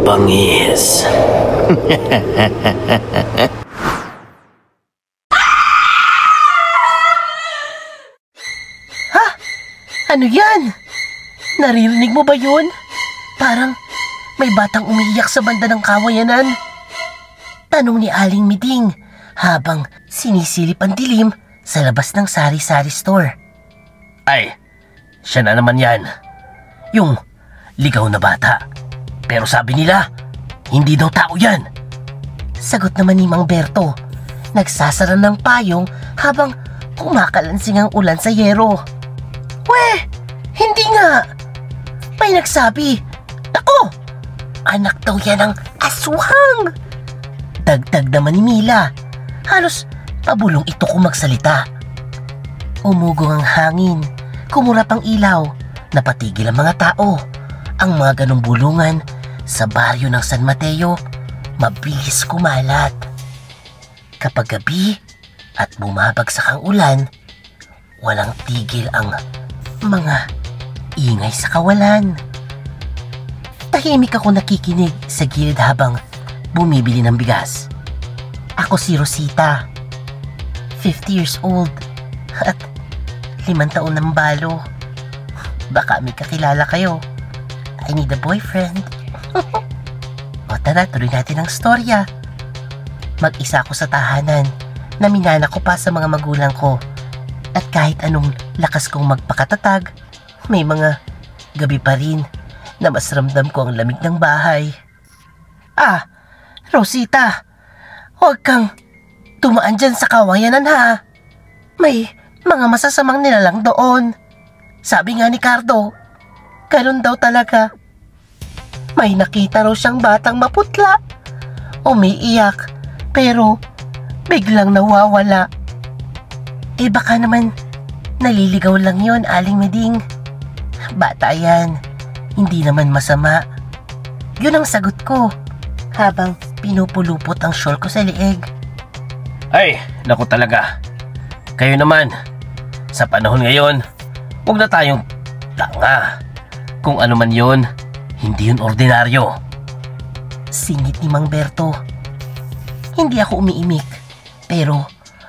bangis. Ha? Ano yan? Naririnig mo ba yun? Parang may batang umiiyak sa banda ng kawayanan. Tanong ni Aling Miding habang sinisilip ang dilim sa labas ng sari-sari store. Ay, siya na naman yan. Yung ligaw na bata. Pero sabi nila, hindi daw tao yan. Sagot naman ni Mang Berto, nagsasara ng payong habang kumakalansing ang ulan sa yero. Weh, hindi nga. May nagsabi, ako, anak daw yan ng aswang. Dagdag naman ni Mila, halos pabulong ito kung magsalita. Umugong ang hangin, kumurap ang ilaw, napatigil ang mga tao. Ang mga ganong bulungan sa baryo ng San Mateo, mabilis kumalat. Kapag gabi at bumabagsak ang ulan, walang tigil ang mga ingay sa kawalan. Tahimik ako nakikinig sa gilid habang bumibili ng bigas. Ako si Rosita, 50 years old at 5 taon ng balo. Baka may kakilala kayo. I need a boyfriend. O tara, tuloy natin ang storya. Mag-isa ako sa tahanan na minana ko pa sa mga magulang ko. At kahit anong lakas kong magpakatatag, may mga gabi pa rin na mas ramdam ko ang lamig ng bahay. Ah, Rosita, huwag kang tumaan dyan sa kawayanan ha. May mga masasamang nilalang doon. Sabi nga ni Cardo, ganun daw talaga. May nakita raw siyang batang maputla, umiiyak, pero biglang nawawala. Eh baka naman naliligaw lang yon, Aling Miding. Bata yan, hindi naman masama. Yun ang sagot ko habang pinupulupot ang shawl ko sa lieg. Ay, naku talaga. Kayo naman, sa panahon ngayon, huwag na tayong tanga. Kung ano man yun, hindi yun ordinaryo. Singit ni Mang Berto. Hindi ako umiimik, pero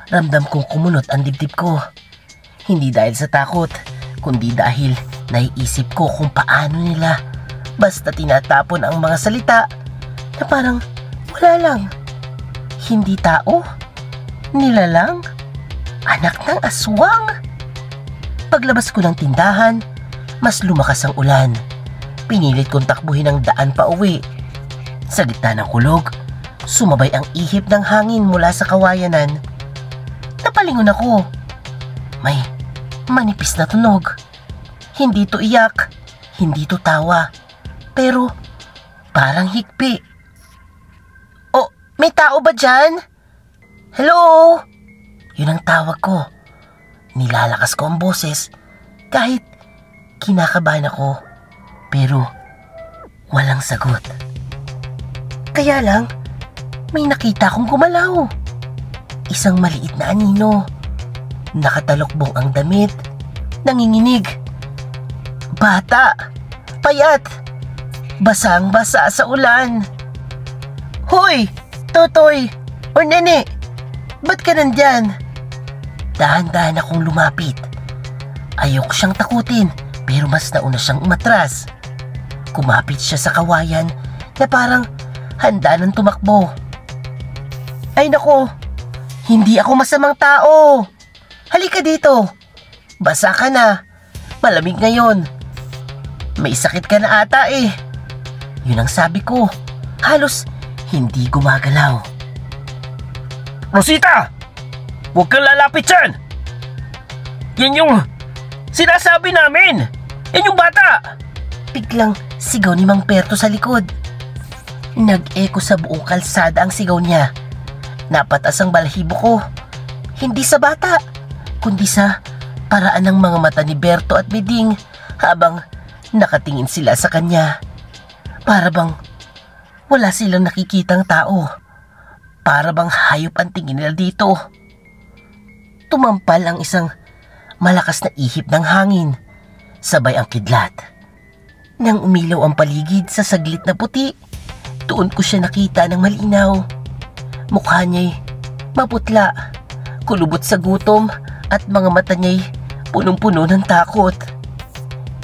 ramdam kong kumunot ang dibdib ko. Hindi dahil sa takot, kundi dahil naiisip ko kung paano nila basta tinatapon ang mga salita na parang wala lang. Hindi tao, nilalang, anak ng aswang. Paglabas ko ng tindahan, mas lumakas ang ulan. Pinilit kong takbuhin ang daan pa uwi. Sa gitna ng kulog, sumabay ang ihip ng hangin mula sa kawayanan. Napalingon ako. May manipis na tunog. Hindi to iyak, hindi to tawa, pero parang hikpi. Oh, may tao ba dyan? Hello? Yun ang tawag ko. Nilalakas ko ang boses kahit kinakabahan ako, pero walang sagot. Kaya lang, may nakita akong gumalaw. Isang maliit na anino. Nakatalokbong ang damit. Nanginginig. Bata. Payat. Basang-basa sa ulan. Hoy! Totoy! Or nene! Ba't ka nandyan? Dahan-dahan akong lumapit. Ayoko siyang takutin, pero mas nauna siyang umatras. Kumapit siya sa kawayan na parang handa ng tumakbo. Ay nako, hindi ako masamang tao. Halika dito. Basa ka na. Malamig ngayon. May sakit ka na ata eh. Yun ang sabi ko. Halos hindi gumagalaw. Rosita! Huwag kang lalapit dyan! Yan yung sinasabi namin! Yan yung bata! Biglang sigaw ni Mang Berto sa likod. Nag-eko sa buong kalsada ang sigaw niya. Napatas ang balahibo ko. Hindi sa bata, kundi sa paraan ng mga mata ni Berto at Miding habang nakatingin sila sa kanya. Para bang wala silang nakikitang tao. Para bang hayop ang tingin nila dito. Tumampal ang isang malakas na ihip ng hangin, sabay ang kidlat. Nang umilaw ang paligid sa saglit na puti, Doon ko siya nakita ng malinaw. Mukha niya'y maputla, kulubot sa gutom at mga mata niya'y punong-puno ng takot.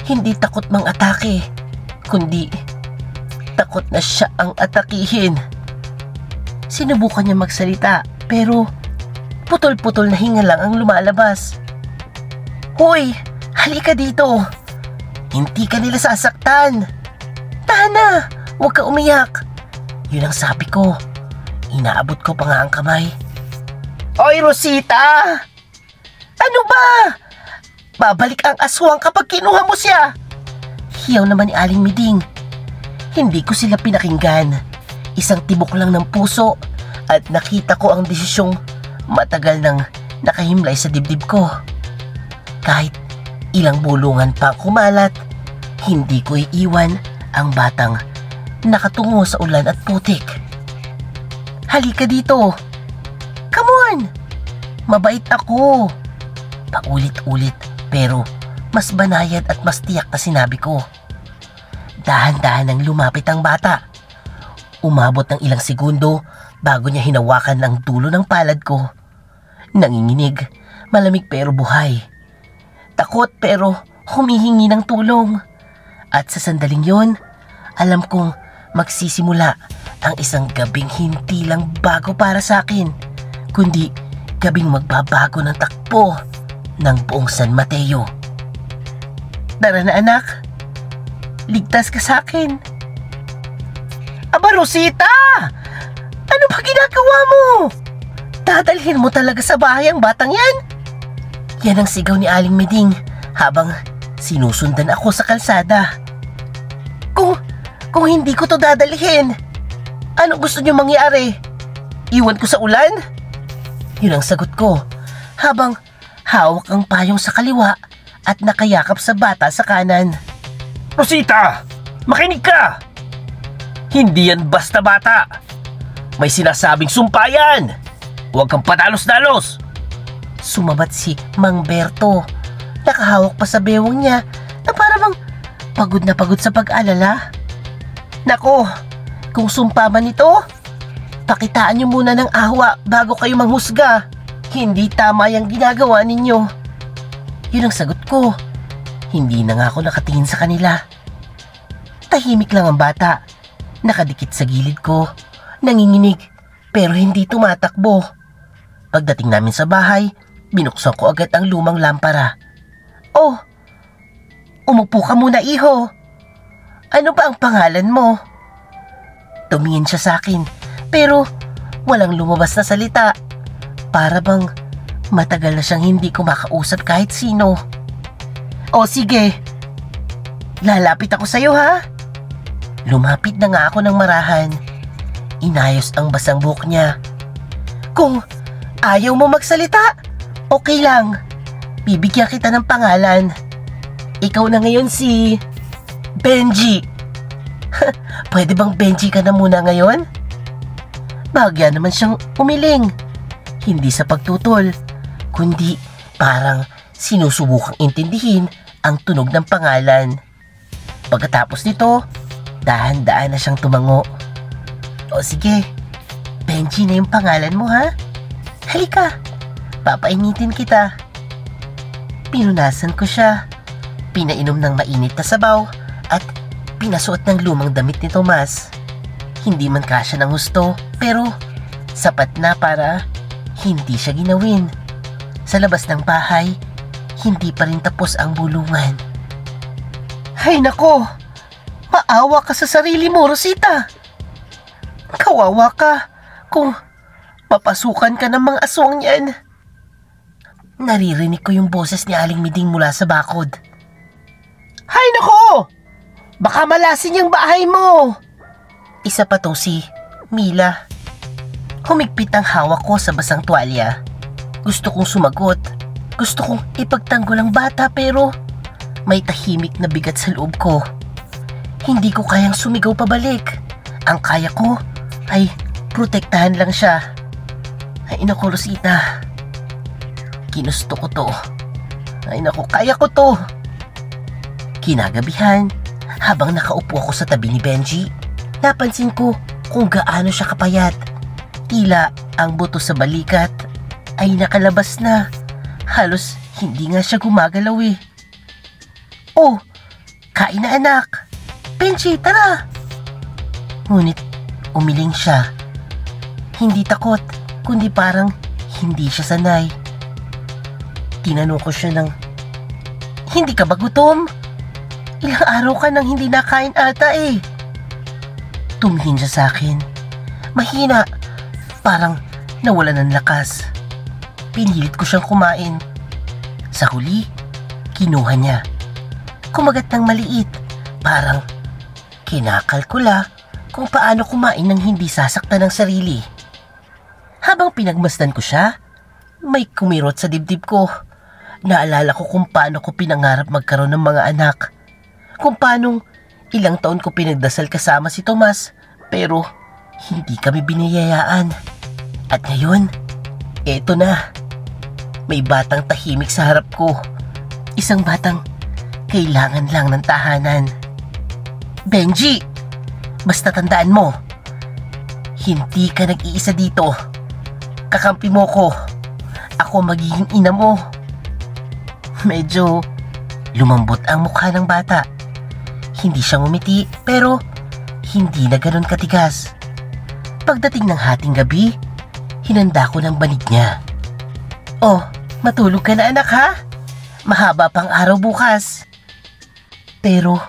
Hindi takot mang atake, kundi takot na siya ang atakihin. Sinubukan niya magsalita pero putol-putol na hinga lang ang lumalabas. Hoy, halika dito. Hindi ka nila sasaktan. Tahan na, huwag ka umiyak. Yun ang sabi ko. Inaabot ko pa nga ang kamay. Oy, Rosita! Ano ba? Babalik ang aswang kapag kinuha mo siya. Hiyaw naman ni Aling Miding. Hindi ko sila pinakinggan. Isang tibok lang ng puso at nakita ko ang desisyong matagal nang nakahimlay sa dibdib ko. Kahit ilang bulungan pa kumalat, hindi ko iiwan ang batang nakatungo sa ulan at putik. Halika dito. Come on! Mabait ako. Paulit-ulit pero mas banayad at mas tiyak na sinabi ko. Dahan-dahan nang lumapit ang bata. Umabot ng ilang segundo bago niya hinawakan ang dulo ng palad ko. Nanginginig, malamig pero buhay. Takot pero humihingi ng tulong. At sa sandaling yon, alam kong magsisimula ang isang gabing hindi lang bago para sa akin, kundi gabing magbabago ng takbo ng buong San Mateo. Tara na anak, ligtas ka sa akin. Aba Rosita! Ano ba ginagawa mo? Dadalhin mo talaga sa bahay ang batang yan? Yan ang sigaw ni Aling Miding habang sinusundan ako sa kalsada. Kung hindi ko to dadalhin, ano gusto niyo mangyari? Iwan ko sa ulan? Yun ang sagot ko habang hawak ang payong sa kaliwa at nakayakap sa bata sa kanan. Rosita! Makinig ka! Hindi yan basta bata. May sinasabing sumpayan. Huwag kang padalos-dalos. Sumabat si Mang Berto. Nakahawak pa sa bewang niya na para bang pagod na pagod sa pag-alala. Nako, kung sumpa man ito, pakitaan niyo muna ng ahwa bago kayo manghusga. Hindi tama yung ginagawa ninyo. Yun ang sagot ko. Hindi na nga ako nakatingin sa kanila. Tahimik lang ang bata. Nakadikit sa gilid ko. Nanginginig pero hindi tumatakbo. Pagdating namin sa bahay, binuksan ko agad ang lumang lampara. Oh, umupo ka muna iho. Ano ba ang pangalan mo? Tumingin siya sa akin pero walang lumabas na salita. Para bang matagal na siyang hindi ko makausap kahit sino. O sige, lalapit ako sa'yo ha. Lumapit na nga ako ng marahan. Inayos ang basang buhok niya. Kung ayaw mo magsalita, okay lang. Bibigyan kita ng pangalan. Ikaw na ngayon si Benji. Pwede bang Benji ka na muna ngayon? Bahagya naman siyang umiling. Hindi sa pagtutol, kundi parang sinusubukang intindihin ang tunog ng pangalan. Pagkatapos nito, dahan-dahan na siyang tumango. O sige, Benji na yung pangalan mo ha? Halika, papainitin kita. Pinunasan ko siya. Pinainom ng mainit na sabaw at pinasuot ng lumang damit ni Tomas. Hindi man kasya ng gusto pero sapat na para hindi siya ginawin. Sa labas ng bahay, hindi pa rin tapos ang bulungan. Hay nako! Maawa ka sa sarili mo, Rosita! Kawawa ka kung papasukan ka ng mga aswang yan. Naririnig ko yung boses ni Aling Miding mula sa bakod. Hay nako! Baka malasin yung bahay mo! Isa pa to si Mila. Humigpit ang hawak ko sa basang tuwalya. Gusto kong sumagot. Gusto kong ipagtanggol ang bata pero may tahimik na bigat sa loob ko. Hindi ko kayang sumigaw pabalik. Ang kaya ko ay protektahan lang siya. Ay naku, Rosita. Ginusto ko to. Ay naku, kaya ko to. Kinagabihan, habang nakaupo ako sa tabi ni Benji, napansin ko kung gaano siya kapayat. Tila ang buto sa balikat ay nakalabas na. Halos hindi nga siya gumagalaw eh. Oh, kain na anak. Benji, tara. Ngunit umiling siya. Hindi takot, kundi parang hindi siya sanay. Tinanong ko siya ng, hindi ka ba gutom? Ilang araw ka nang hindi nakain ata eh. Tumingin siya sa akin. Mahina, parang nawala ng lakas. Pinilit ko siyang kumain. Sa huli, kinuha niya. Kumagat ng maliit, parang kinakalkula kung paano kumain ng hindi sasaktan ng sarili. Habang pinagmasdan ko siya, may kumirot sa dibdib ko. Naalala ko kung paano ko pinangarap magkaroon ng mga anak. Kung paanong ilang taon ko pinagdasal kasama si Tomas, pero hindi kami biniyayaan. At ngayon, eto na. May batang tahimik sa harap ko. Isang batang kailangan lang ng tahanan. Benji, basta tandaan mo, hindi ka nag-iisa dito. Kakampi mo ko. Ako magiging ina mo. Medyo lumambot ang mukha ng bata. Hindi siya ngumiti, pero hindi na ganun katigas. Pagdating ng hating gabi, hinanda ko ng banig niya. Oh, matulog ka na anak ha? Mahaba pang araw bukas. Pero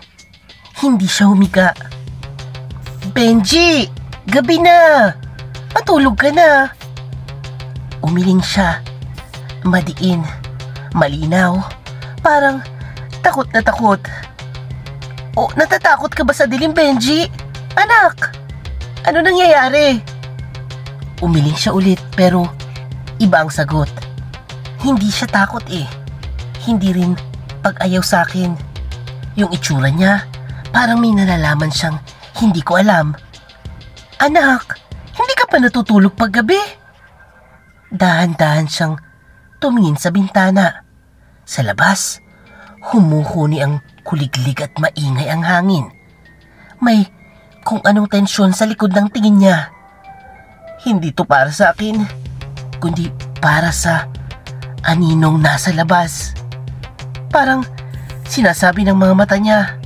hindi siya humiga. Benji, gabi na. Matulog ka na. Umiling siya. Madiin. Malinaw. Parang takot na takot. O, natatakot ka ba sa dilim, Benji? Anak, ano nangyayari? Umiling siya ulit pero iba ang sagot. Hindi siya takot eh. Hindi rin pag-ayaw sa akin. Yung itsura niya, parang may nalalaman siyang hindi ko alam. Anak, hindi ka pa natutulog paggabi? Dahan-dahan siyang tumingin sa bintana. Sa labas, humuhuni ang kuliglig at maingay ang hangin. May kung anong tensyon sa likod ng tingin niya. Hindi to para sa akin, kundi para sa aninong nasa labas. Parang sinasabi ng mga mata niya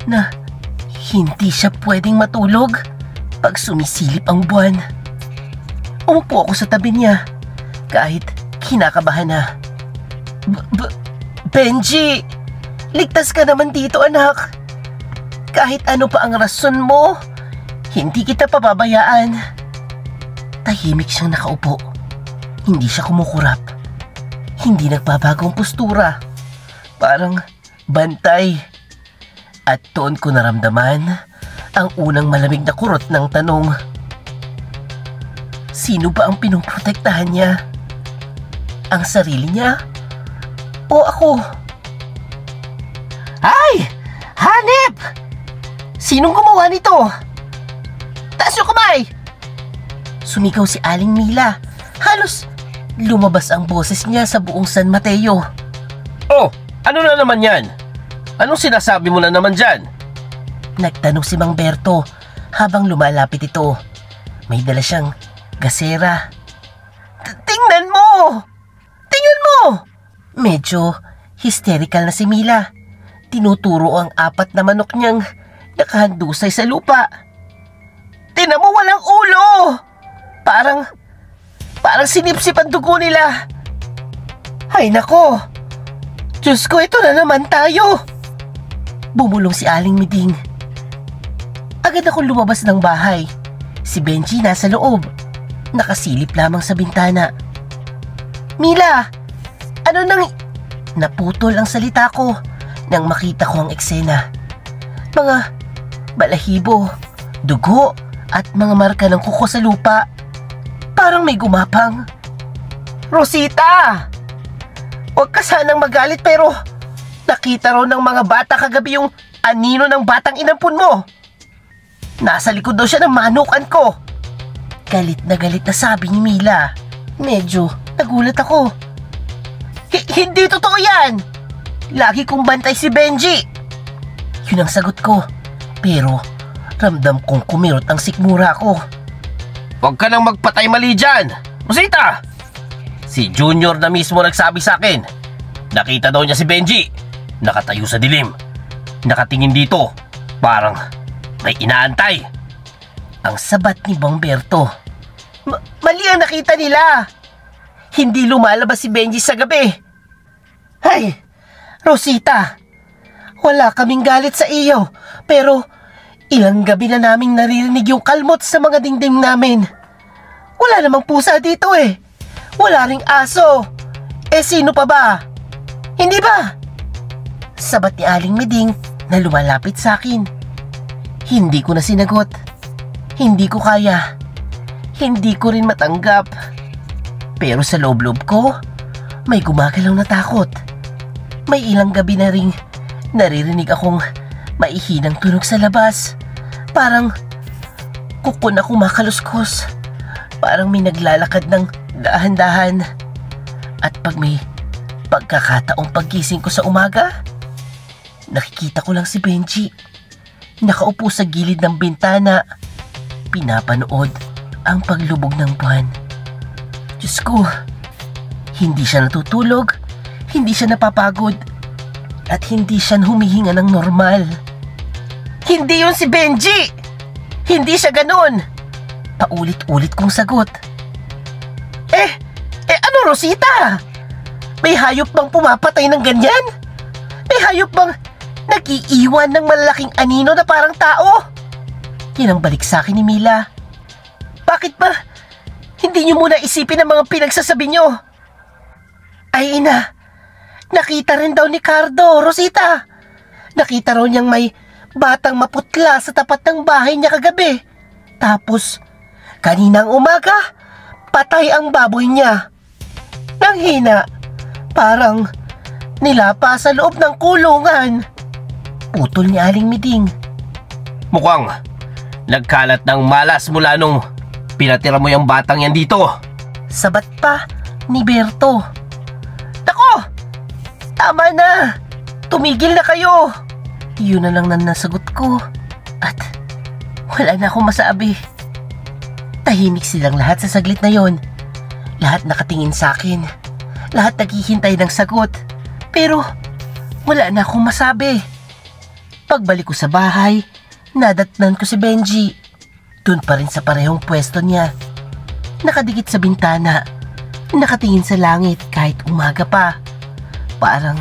na hindi siya pwedeng matulog pag sumisilip ang buwan. Umupo ako sa tabi niya kahit kinakabahan na. Benji, ligtas ka naman dito anak. Kahit ano pa ang rason mo, hindi kita pababayaan. Tahimik siyang nakaupo. Hindi siya kumukurap. Hindi nagbabagong postura. Parang bantay. At doon ko naramdaman ang unang malamig na kurot ng tanong. Sino ba ang pinoprotektahan niya? Ang sarili niya? O ako? Ay! Hanep! Sinong gumawa nito? Taas yung kamay! Sumigaw si Aling Mila. Halos lumabas ang boses niya sa buong San Mateo. Oh, ano na naman yan? Anong sinasabi mo na naman dyan? Nagtanong si Mang Berto habang lumalapit ito. May dala siyang gasera. Tingnan mo! Tingnan mo! Medyo hysterical na si Mila. Tinuturo ang 4 na manok niyang nakahandusay sa lupa. Tingnan mo, walang ulo! Parang sinipsip ang dugo nila. Ay nako! Diyos ko, ito na naman tayo! Bumulong si Aling Miding. Agad akong lumabas ng bahay. Si Benji nasa loob. Nakasilip lamang sa bintana. Mila! Ano nang... Naputol ang salita ko nang makita ko ang eksena. Mga balahibo, dugo at mga marka ng kuko sa lupa. Parang may gumapang. Rosita! Huwag ka sanang magalit pero nakita raw ng mga bata kagabi yung anino ng batang inampun mo. Nasa likod daw siya ng manukan ko. Galit na sabi ni Mila. Medyo nagulat ako. Hindi totoo yan! Lagi kong bantay si Benji. Yun ang sagot ko. Pero Ramdam kong kumirot ang sikmura ko. Huwag ka nang magpatay mali dyan, Rosita! Si Junior na mismo nagsabi sa akin. Nakita daw niya si Benji. Nakatayo sa dilim. Nakatingin dito. Parang may inaantay. Ang sabat ni Bomberto. Mali ang nakita nila. Hindi lumalabas si Benji sa gabi. Hay, Rosita, wala kaming galit sa iyo, pero ilang gabi na naming naririnig yung kalmot sa mga dingding namin. Wala namang pusa dito eh. Wala ring aso. Eh sino pa ba? Hindi ba? Sabat ni Aling Meding na lumalapit sa akin. Hindi ko na sinagot. Hindi ko kaya. Hindi ko rin matanggap. Pero sa loob-loob ko, may gumagalaw na takot. May ilang gabi na ring naririnig akong maihinang tunog sa labas. Parang kuko na kumakaluskos. Parang may naglalakad ng dahan-dahan. At pag may pagkakataong paggising ko sa umaga, nakikita ko lang si Benji. Nakaupo sa gilid ng bintana. Pinapanood ang paglubog ng buwan. Diyos ko, hindi siya natutulog, hindi siya napapagod, at hindi siya humihinga ng normal. Hindi yun si Benji! Hindi siya ganun! Paulit-ulit kong sagot. Ano Rosita? May hayop bang pumapatay ng ganyan? May hayop bang nag-iiwan ng malaking anino na parang tao? Yan ang balik sa akin ni Mila. Bakit ba hindi niyo muna isipin ang mga pinagsasabi niyo? Ay ina, nakita rin daw ni Cardo, Rosita. Nakita raw niyang may batang maputla sa tapat ng bahay niya kagabi. Tapos, kaninang umaga, patay ang baboy niya. Nang hina, parang nilapa sa loob ng kulungan. Putol ni Aling Meding. Mukhang nagkalat ng malas mula nung pinatira mo yung batang yan dito. Sabat pa ni Berto. Nako! Tama na! Tumigil na kayo! Yun na lang na nasagot ko. At wala na akong masabi. Tahimik silang lahat sa saglit na yon. Lahat nakatingin sa akin. Lahat naghihintay ng sagot. Pero wala na akong masabi. Pagbalik ko sa bahay, nadatnan ko si Benji. Doon pa rin sa parehong pwesto niya. Nakadikit sa bintana. Nakatingin sa langit kahit umaga pa. Parang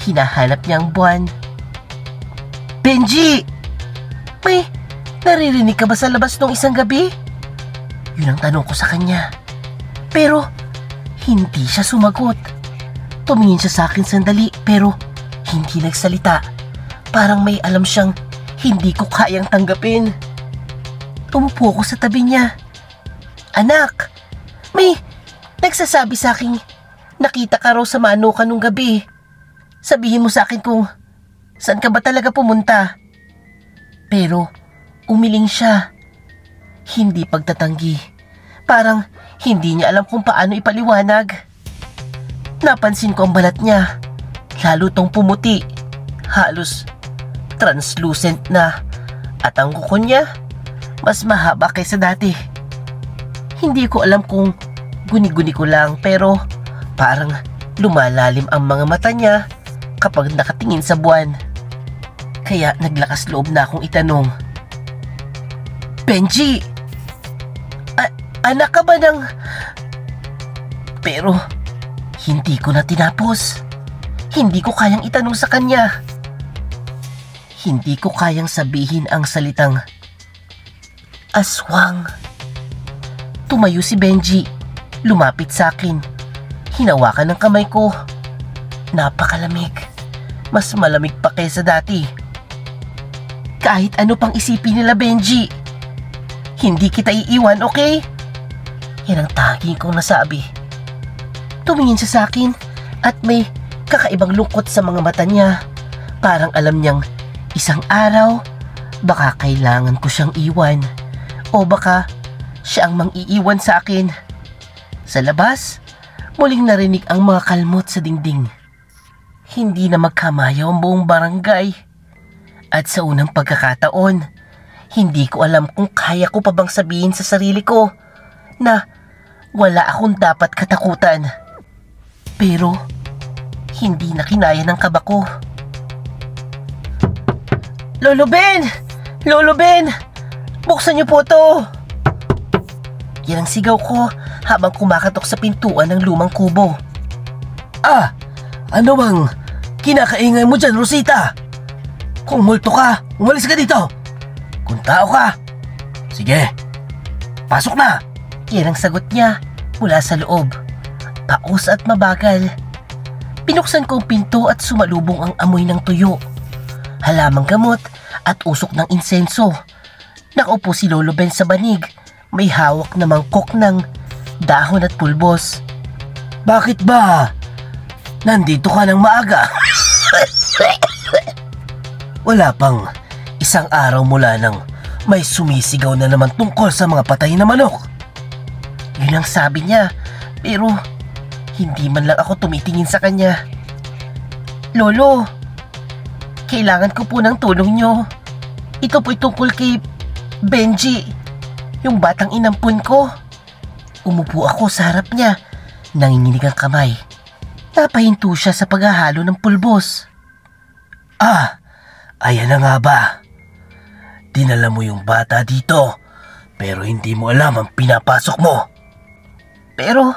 hinahanap niya ang buwan. Benji! May naririnig ka ba sa labas nung isang gabi? Yun ang tanong ko sa kanya. Pero hindi siya sumagot. Tumingin siya sa akin sandali pero hindi nagsalita. Parang may alam siyang hindi ko kayang tanggapin. Umupo ko sa tabi niya. Anak, may nagsasabi sa akin, nakita ka raw sa Manukan nung gabi. Sabihin mo sa akin kung saan ka ba talaga pumunta. Pero umiling siya. Hindi pagtatanggi. Parang hindi niya alam kung paano ipaliwanag. Napansin ko ang balat niya. Lalo tong pumuti. Halos translucent na. At ang kuko niya, mas mahaba kaysa dati. Hindi ko alam kung guni-guni ko lang pero parang lumalalim ang mga mata niya kapag nakatingin sa buwan. Kaya naglakas loob na akong itanong, Benji, anak ka ba ng... Pero hindi ko na tinapos. Hindi ko kayang itanong sa kanya. Hindi ko kayang sabihin ang salitang aswang. Tumayo si Benji. Lumapit sa akin. Hinawakan ng kamay ko. Napakalamig. Mas malamig pa kaysa dati. Kahit ano pang isipin nila, Benji, hindi kita iiwan, okay? Yan ang tanging kong nasabi. Tumingin siya sa akin at may kakaibang lungkot sa mga mata niya. Parang alam niyang isang araw, baka kailangan ko siyang iwan. O baka siya ang mang-iiwan sa akin. Sa labas, muling narinig ang mga kalmot sa dingding. Hindi na magkamayaw ang buong barangay. At sa unang pagkakataon, Hindi ko alam kung kaya ko pa bang sabihin sa sarili ko na wala akong dapat katakutan. Pero hindi na kinaya ng kaba ko. Lolo Ben! Lolo Ben! Buksan niyo po to! Yan ang sigaw ko habang kumakatok sa pintuan ng lumang kubo. Ah! Ano bang kinakaingay mo dyan, Rosita? Kung multo ka, umalis ka dito! Kung tao ka, sige, pasok na! Yan ang sagot niya mula sa loob. Paus at mabagal. Pinuksan ko ang pinto at sumalubong ang amoy ng tuyo, halamang gamot at usok ng insenso. Nakaupo si Lolo Ben sa banig, may hawak na mangkok ng dahon at pulbos. Bakit ba? Nandito ka ng maaga. Wala pang isang araw mula nang may sumisigaw na naman tungkol sa mga patay na manok. Yun ang sabi niya, pero hindi man lang ako tumitingin sa kanya. Lolo, kailangan ko po ng tulong nyo. Ito po'y tungkol kay Benji, yung batang inampun ko. Umupo ako sa harap niya, nanginginig ang kamay. Napahinto siya sa paghahalo ng pulbos. Ah, ayan na nga ba? Dinala mo yung bata dito, pero hindi mo alam ang pinapasok mo. Pero,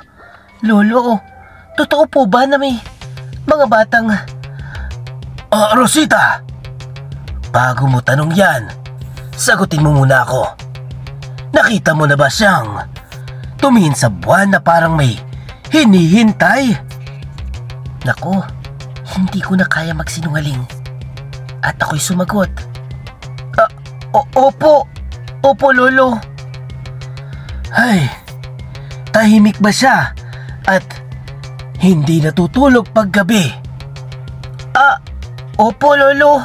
Lolo, totoo po ba na may mga batang... Rosita! Bago mo tanong yan, sagutin mo muna ako. Nakita mo na ba siyang tumingin sa buwan na parang may hinihintay? Naku, hindi ko na kaya magsinungaling. At ako'y sumagot. Opo. Opo, Lolo. Ay, tahimik ba siya at hindi natutulog paggabi? Opo, Lolo.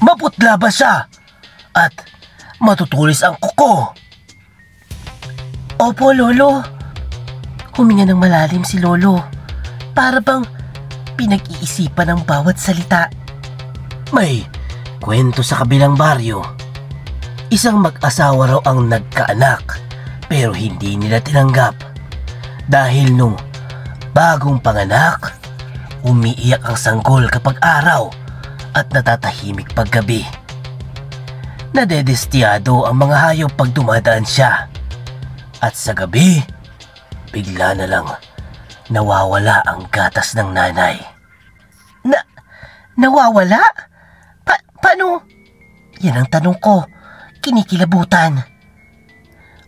Maputla ba siya at matutulis ang kuko? Opo, Lolo. Huminga ng malalim si Lolo, para bang pinag-iisipan ang bawat salita. May kwento sa kabilang baryo. Isang mag-asawa raw ang nagkaanak, pero hindi nila tinanggap. Dahil nung bagong panganak, umiiyak ang sanggol kapag araw at natatahimik paggabi. Nadedestiyado ang mga hayop pag dumadaan siya. At sa gabi, bigla na lang nawawala ang gatas ng nanay. Nawawala? Paano? Yan ang tanong ko, kinikilabutan.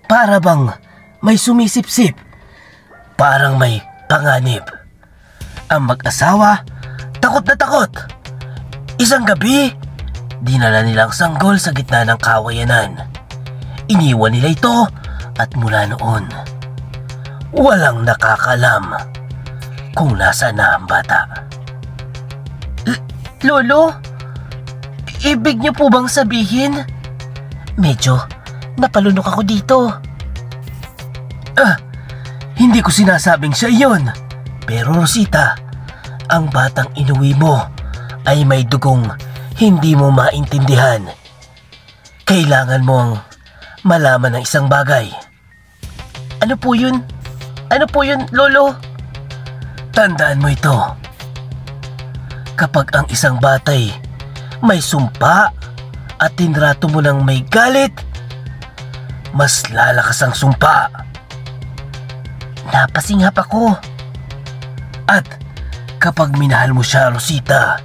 Para bang may sumisipsip, parang may panganib. Ang mag-asawa, takot na takot. Isang gabi, dinala nilang sanggol sa gitna ng kawayanan. Iniwan nila ito at mula noon, walang nakakalam kung nasaan na ang bata. Lolo, ibig niyo po bang sabihin? Medyo napalunok ako dito. Hindi ko sinasabing siya iyon. Pero Rosita, ang batang inuwi mo ay may dugong hindi mo maintindihan. Kailangan mong malaman ng isang bagay. Ano po yun? Ano po yun, Lolo? Tandaan mo ito. Kapag ang isang batay may sumpa at tinrato mo ng may galit, mas lalakas ang sumpa. Napasinghap ako. At kapag minahal mo siya, Rosita,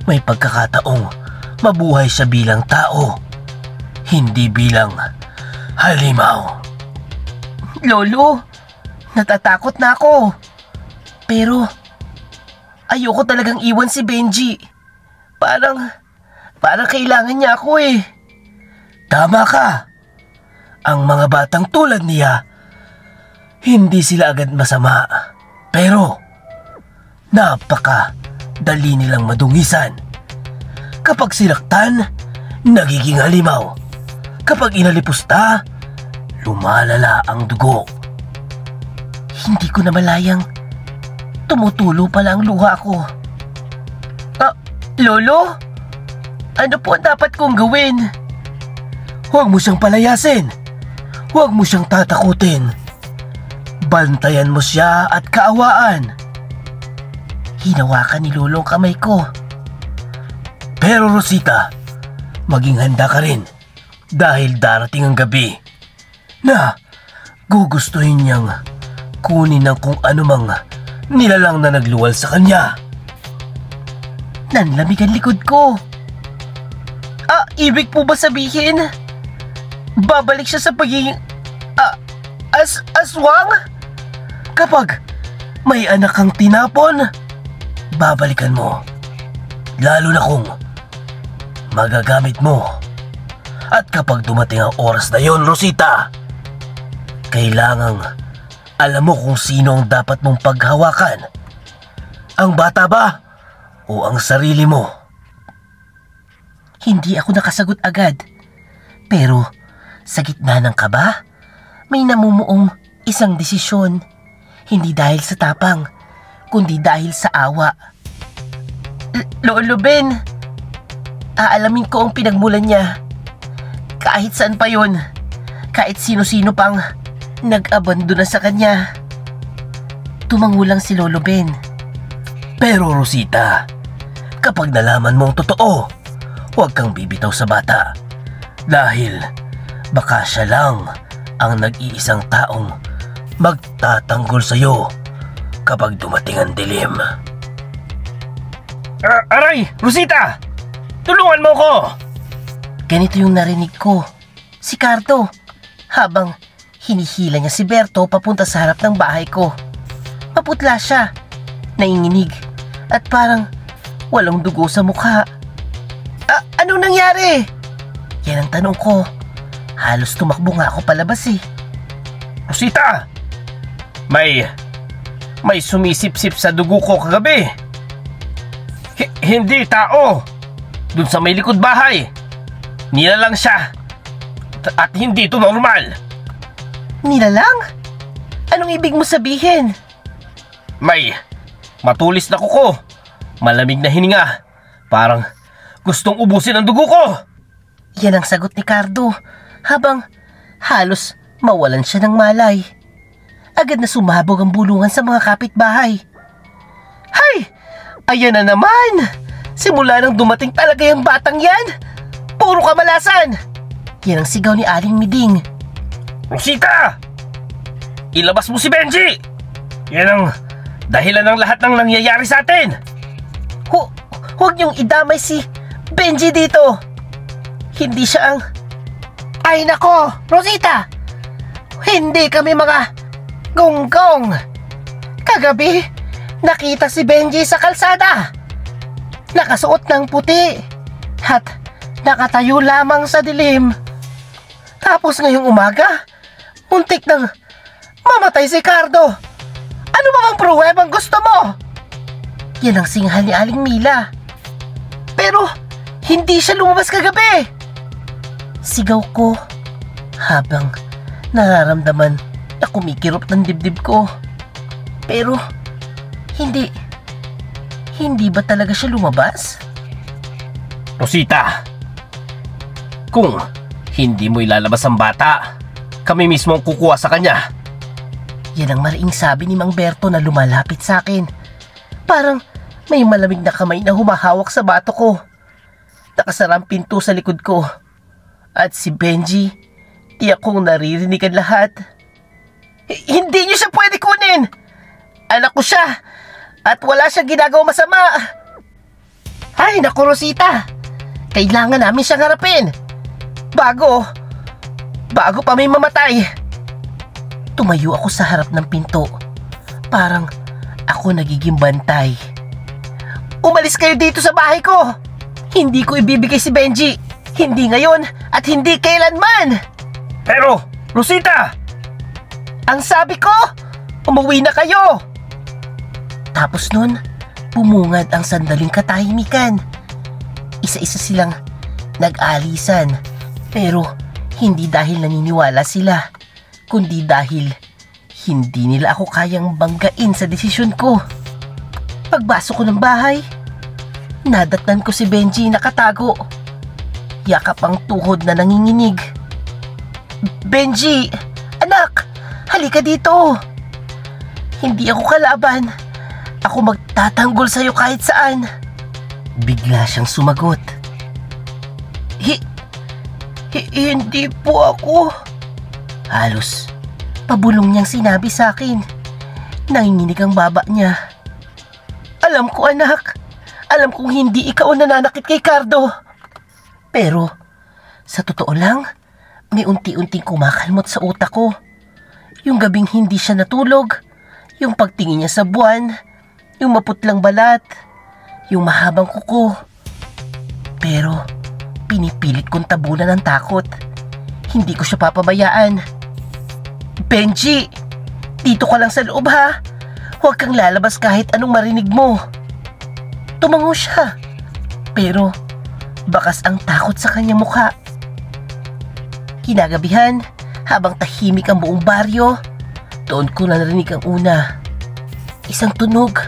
may pagkakataong mabuhay siya bilang tao, hindi bilang halimaw. Lolo, natatakot na ako. Pero ayoko talagang iwan si Benji. Parang kailangan niya ako eh. Tama ka. Ang mga batang tulad niya, hindi sila agad masama. Pero napaka-dali nilang madungisan. Kapag sinaktan, nagiging halimaw. Kapag inalipusta, lumalala ang dugo. Hindi ko na malayang tumutulo pala ang luha ko. Lolo? Ano po ang dapat kong gawin? Huwag mo siyang palayasin. Huwag mo siyang tatakutin. Bantayan mo siya at kaawaan. Hinawakan ni Lolo ang kamay ko. Pero Rosita, maging handa ka rin dahil darating ang gabi na gugustuhin niyang kunin ng kung anumang nilalang na nagluwal sa kanya. Nanlamig ang likod ko. Ibig po ba sabihin babalik siya sa pagiging aswang? Kapag may anak kang tinapon, babalikan mo. Lalo na kung magagamit mo. At kapag dumating ang oras na yon, Rosita, kailangang alam mo kung sino ang dapat mong paghawakan. Ang bata ba o ang sarili mo? Hindi ako nakasagot agad. Pero sa gitna ng kaba, may namumuong isang desisyon. Hindi dahil sa tapang, kundi dahil sa awa. Lolo Ben, aalamin ko ang pinagmulan niya. Kahit saan pa yun, kahit sino-sino pang nag-abandona sa kanya. Tumangulang si Lolo Ben. Pero Rosita, kapag nalaman mong totoo, huwag kang bibitaw sa bata. Dahil baka siya lang ang nag-iisang taong magtatanggol sa'yo kapag dumating ang dilim. Aray! Rosita! Tulungan mo ko! Ganito yung narinig ko. Si Cardo, habang hinihila niya si Berto papunta sa harap ng bahay ko. Maputla siya, nainginig, at parang walang dugo sa mukha. Anong nangyari? Yan ang tanong ko. Halos tumakbo nga ako palabas eh. Rosita! May sumisip-sip sa dugo ko kagabi. Hindi tao. Dun sa may likod bahay. Nilalang siya. At hindi ito normal. Nilalang? Anong ibig mo sabihin? May matulis na kuko. Malamig na hininga. Parang gustong ubusin ang dugo ko. Yan ang sagot ni Cardo habang halos mawalan siya ng malay. Agad na sumabog ang bulungan sa mga kapitbahay. Hay! Ayan na naman! Simula nang dumating talaga yung batang yan, puro kamalasan! Yan ang sigaw ni Aling Miding. Rosita! Ilabas mo si Benji! Yan ang dahilan ng lahat ng nangyayari sa atin! Huwag niyong idamay si Benji dito! Hindi siya ang... Ay nako, Rosita! Hindi kami mga gonggong! Kagabi, nakita si Benji sa kalsada. Nakasuot ng puti at nakatayo lamang sa dilim. Tapos ngayong umaga, muntik nang mamatay si Cardo. Ano ba bang pruwebang gusto mo? Yan ang singhal ni Aling Mila. Pero hindi siya lumabas kagabi. Sigaw ko habang nararamdaman na kumikirot ng dibdib ko. Pero hindi ba talaga siya lumabas? Rosita, kung hindi mo ilalabas ang bata, kami mismo ang kukuha sa kanya. Yan ang mariing sabi ni Mang Berto na lumalapit sa akin. Parang may malamig na kamay na humahawak sa bato ko. Nakasara ang pinto sa likod ko. At si Benji, tiyak kong naririnig ang lahat. Hindi niyo siya pwede kunin! Anak ko siya! At wala siyang ginagawang masama! Ay, naku Rosita! Kailangan namin siyang harapin! Bago pa may mamatay! Tumayo ako sa harap ng pinto. Parang ako nagiging bantay. Umalis kayo dito sa bahay ko! Hindi ko ibibigay si Benji! Hindi ngayon at hindi kailanman! Pero, Rosita! Ang sabi ko, umuwi na kayo! Tapos nun, bumungad ang sandaling katahimikan. Isa-isa silang nag-alisan. Pero hindi dahil naniniwala sila, kundi dahil hindi nila ako kayang banggain sa desisyon ko. Pagpasok ko ng bahay, nadatnan ko si Benji nakatago yakap ang tuhod na nanginginig. Benji! Anak! Halika dito! Hindi ako kalaban. Ako magtatanggol sa'yo kahit saan. Bigla siyang sumagot. Hindi po ako. Halos pabulong niyang sinabi sa akin. Nanginginig ang baba niya. Alam ko, anak. Alam kong hindi ikaw ang nananakit kay Cardo. Pero sa totoo lang, may unti-unting kumakalmot sa utak ko. Yung gabing hindi siya natulog, yung pagtingin niya sa buwan, yung maputlang balat, yung mahabang kuko. Pero pinipilit kong tabunan ng takot. Hindi ko siya papabayaan. Benji, dito ka lang sa loob ha. Huwag kang lalabas kahit anong marinig mo. Tumango siya. Pero bakas ang takot sa kanyang mukha. Kinagabihan, habang tahimik ang buong baryo, doon ko narinig ang una. Isang tunog,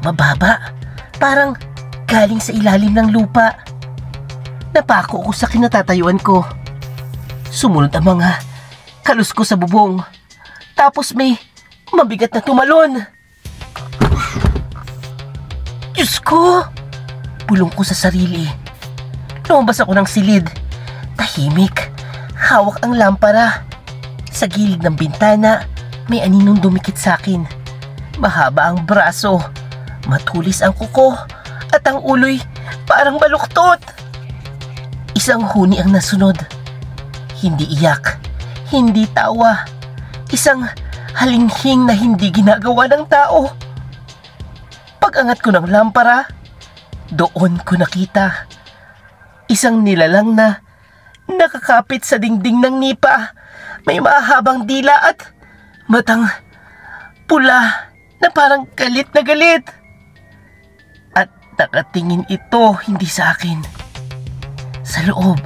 mababa, parang galing sa ilalim ng lupa. Napako ko sa kinatatayuan ko. Sumunod ang mga kalos ko sa bubong. Tapos may mabigat na tumalon. Diyos ko! Bulong ko sa sarili. Lumabas ako ng silid. Tahimik. Hawak ang lampara. Sa gilid ng bintana, may aninong dumikit sa akin. Mahaba ang braso. Matulis ang kuko. At ang ulo'y parang baluktot. Isang huni ang nasunod. Hindi iyak. Hindi tawa. Isang halinghing na hindi ginagawa ng tao. Pag-angat ko ng lampara, doon ko nakita isang nilalang na nakakapit sa dingding ng nipa. May mahabang dila at matang pula na parang galit na galit. At nakatingin ito hindi sa akin. Sa loob,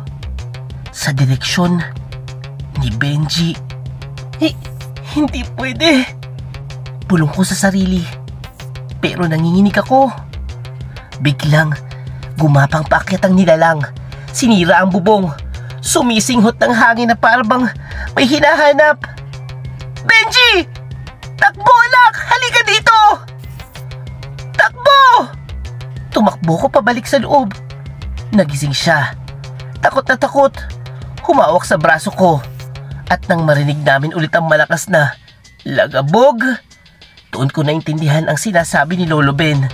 sa direksyon ni Benji. Hindi pwede. Bulong ko sa sarili. Pero nanginginig ako. Biglang gumapang paakyat ang nilalang. Sinira ang bubong. Sumisinghot ng hangin na parang may hinahanap. Benji! Takbo, anak! Halika dito! Takbo! Tumakbo ko pabalik sa loob. Nagising siya. Takot na takot. Humawak sa braso ko. At nang marinig namin ulit ang malakas na lagabog, doon ko naintindihan ang sinasabi ni Lolo Ben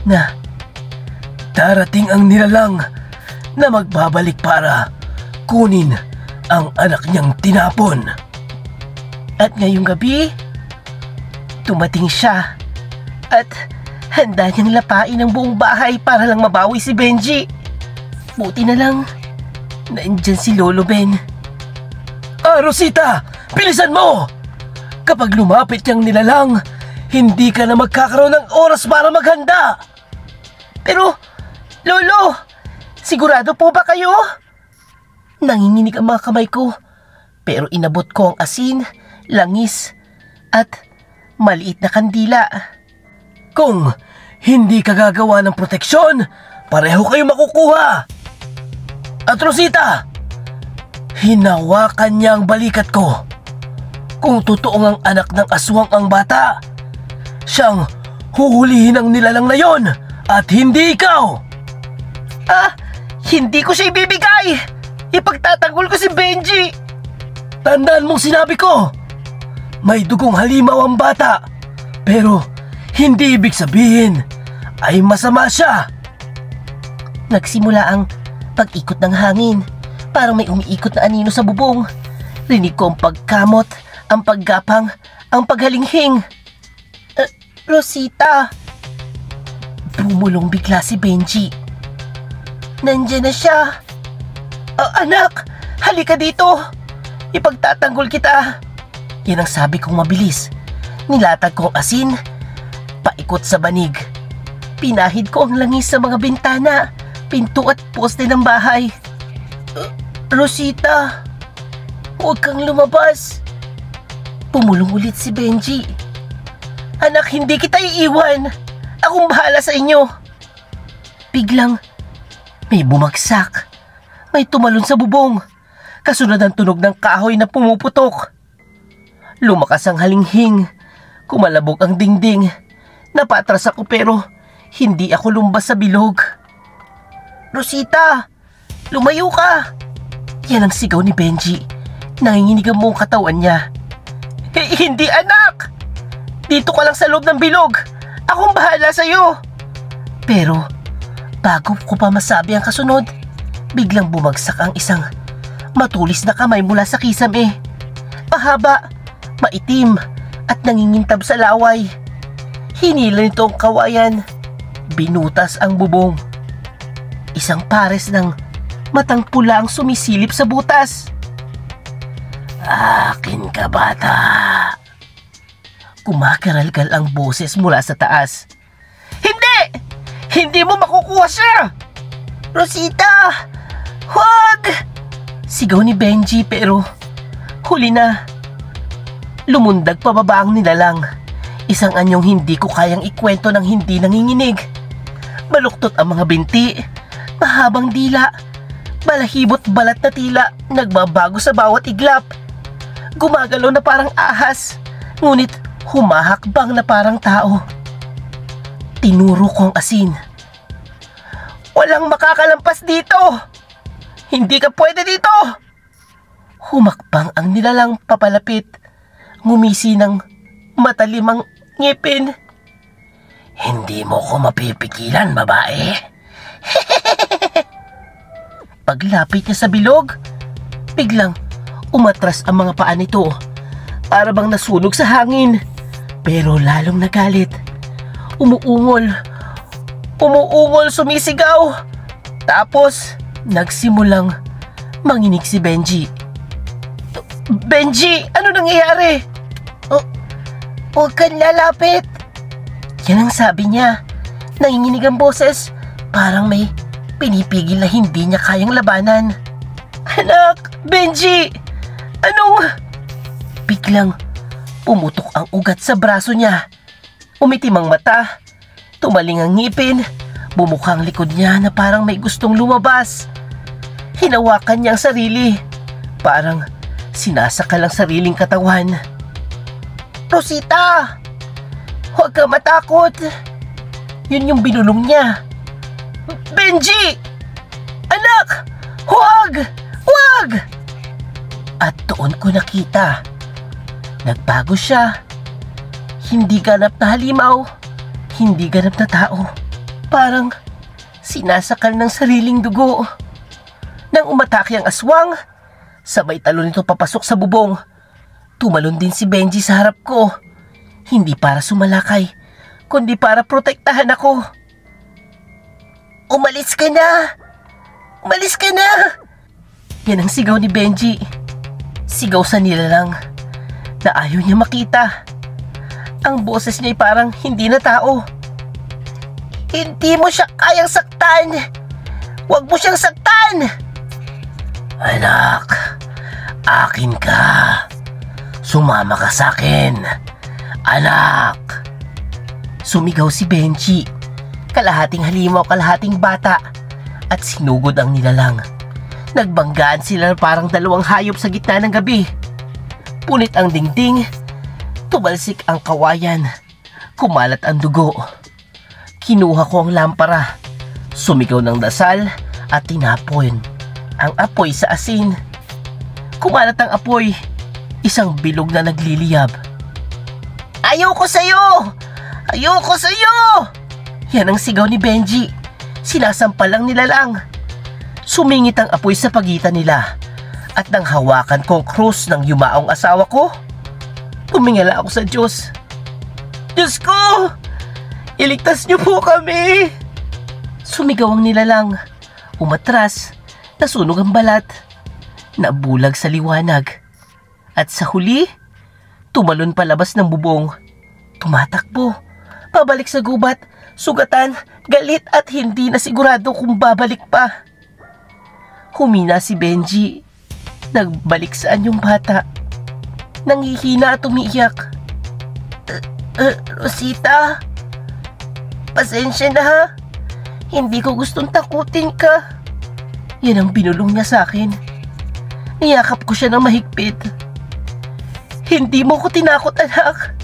na darating ang nilalang na magbabalik para kunin ang anak niyang tinapon. At ngayong gabi, dumating siya at handa niyang lapain ang buong bahay para lang mabawi si Benji. Buti na lang naandyan si Lolo Ben. Rosita! Bilisan mo! Kapag lumapit niyang nilalang, hindi ka na magkakaroon ng oras para maghanda. Pero, Lolo, sigurado po ba kayo? Nanginginig ang mga kamay ko, pero inabot ko ang asin, langis, at maliit na kandila. Kung hindi ka gagawa ng proteksyon, pareho kayo makukuha. At Rosita, hinawakan niya ang balikat ko. Kung totoong ang anak ng aswang ang bata, siyang huhulihin ang nilalang na yon at hindi ikaw. Hindi ko siya ibibigay. Ipagtatanggol ko si Benji. Tandaan mong sinabi ko, may dugong halimaw ang bata, pero hindi ibig sabihin ay masama siya. Nagsimula ang pag-ikot ng hangin. Parang may umiikot na anino sa bubong. Rinig ko ang pagkamot, ang paggapang, ang paghalinghing. Rosita! Bumulong bigla si Benji. Nandiyan na siya. Anak, halika dito. Ipagtatanggol kita. Yan ang sabi kong mabilis. Nilatag ko ang asin, paikot sa banig. Pinahid ko ang langis sa mga bintana, pinto at poste ng bahay. Rosita, huwag kang lumabas. Pumulong ulit si Benji. Anak, hindi kita iiwan. Akong bahala sa inyo. Biglang may bumagsak. May tumalon sa bubong, kasunod ang tunog ng kahoy na pumuputok. Lumakas ang halinghing, kumalabog ang dingding. Napatras ako pero hindi ako lumbas sa bilog. Rosita, lumayo ka! Yan ang sigaw ni Benji. Nanginginig ang buong katawan niya. Hindi anak! Dito ka lang sa loob ng bilog. Akong bahala sa'yo. Pero bago ko pa masabi ang kasunod, biglang bumagsak ang isang matulis na kamay mula sa kisame. Mahaba, maitim at nangingintab sa laway. Hinila nito ang kawayan. Binutas ang bubong. Isang pares ng matang pula ang sumisilip sa butas. Akin ka, bata. Kumakaralkal ang boses mula sa taas. Hindi! Hindi mo makukuha siya! Rosita! Huwag! Sigaw ni Benji pero huli na. Lumundag pababa ang nilalang. Isang anyong hindi ko kayang ikwento ng hindi nanginginig. Baluktot ang mga binti, mahabang dila, balahibot balat na tila, nagbabago sa bawat iglap. Gumagalaw na parang ahas, ngunit humahakbang na parang tao. Tinuro ko ang asin. Walang makakalampas dito! Hindi ka pwede dito! Humakbang ang nilalang papalapit, ngumisi ng matalimang ngipin. Hindi mo ko mapipigilan, babae. Paglapit niya sa bilog, biglang umatras ang mga paa nito. Para bang nasunog sa hangin. Pero lalong nagalit. Umuungol, sumisigaw. Tapos nagsimulang manginig si Benji. Benji, ano nangyayari? Huwag kang lalapit. Yan ang sabi niya. Nanginginig ang boses. Parang may pinipigil na hindi niya kayang labanan. Anak, Benji! Anong... Biglang pumutok ang ugat sa braso niya. Umitim ang mata. Tumaling ang ngipin. Bumukhang likod niya na parang may gustong lumabas. Hinawakan niya ang sarili. Parang sinasakal ang sariling katawan. Rosita! Huwag ka matakot. Yun yung binulong niya. Benji! Anak! Huwag! Huwag! At doon ko nakita. Nagbago siya. Hindi ganap na halimaw. Hindi ganap na tao. Parang sinasakal ng sariling dugo. Nang umatake ang aswang, sabay talon nito papasok sa bubong. Tumalon din si Benji sa harap ko. Hindi para sumalakay, kundi para protektahan ako. Umalis ka na! Umalis ka na! Yan ang sigaw ni Benji. Sigaw sa nilalang na ayaw niya makita. Ang boses niya ay parang hindi na tao. Hindi mo siya kayang saktan! Huwag mo siyang saktan! Anak, akin ka. Sumama ka sa akin. Anak! Sumigaw si Benji. Kalahating halimaw, kalahating bata. At sinugod ang nilalang. Nagbanggaan sila parang dalawang hayop sa gitna ng gabi. Punit ang dingding. Tumalsik ang kawayan. Kumalat ang dugo. Kinuha ko ang lampara. Sumigaw ng dasal at tinapon ang apoy sa asin. Kumalat ang apoy. Isang bilog na nagliliyab. Ayoko sa'yo! Ayoko sa'yo! Yan ang sigaw ni Benji. Sinasampalang nilalang. Sumingit ang apoy sa pagitan nila. At nang hawakan ko ang krus ng yumaong asawa ko, tumingala ako sa Diyos. Diyos ko! Iligtas niyo po kami! Sumigaw ang nilalang. Umatras. Nasunog ang balat. Nabulag sa liwanag. At sa huli, tumalon palabas ng bubong. Tumatakbo. Pabalik sa gubat. Sugatan, galit at hindi na sigurado kung babalik pa. Humina si Benji. Nagbalik sa anyong bata. Nanghihina at umiiyak. Rosita, pasensya na ha. Hindi ko gustong takutin ka. Yan ang binulong niya sa akin. Niyakap ko siya ng mahigpit. Hindi mo ko tinakot, anak.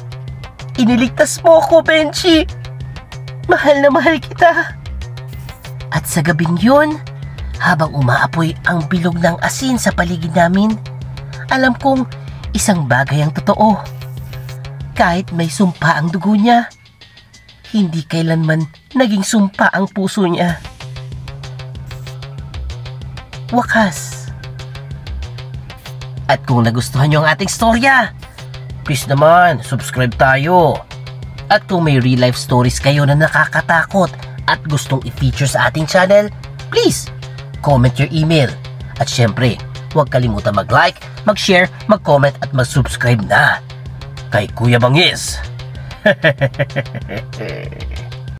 Iniligtas mo ako, Benji. Mahal na mahal kita. At sa gabing yun, habang umaapoy ang bilog ng asin sa paligid namin, alam kong isang bagay ang totoo. Kahit may sumpa ang dugo niya, hindi kailanman naging sumpa ang puso niya. Wakas. At kung nagustuhan niyo ang ating storya, please naman, subscribe tayo. At kung may real life stories kayo na nakakatakot at gustong i-feature sa ating channel, please, comment your email. At syempre, huwag kalimutan mag-like, mag-share, mag-comment at mag-subscribe na kay Kuya Bangis.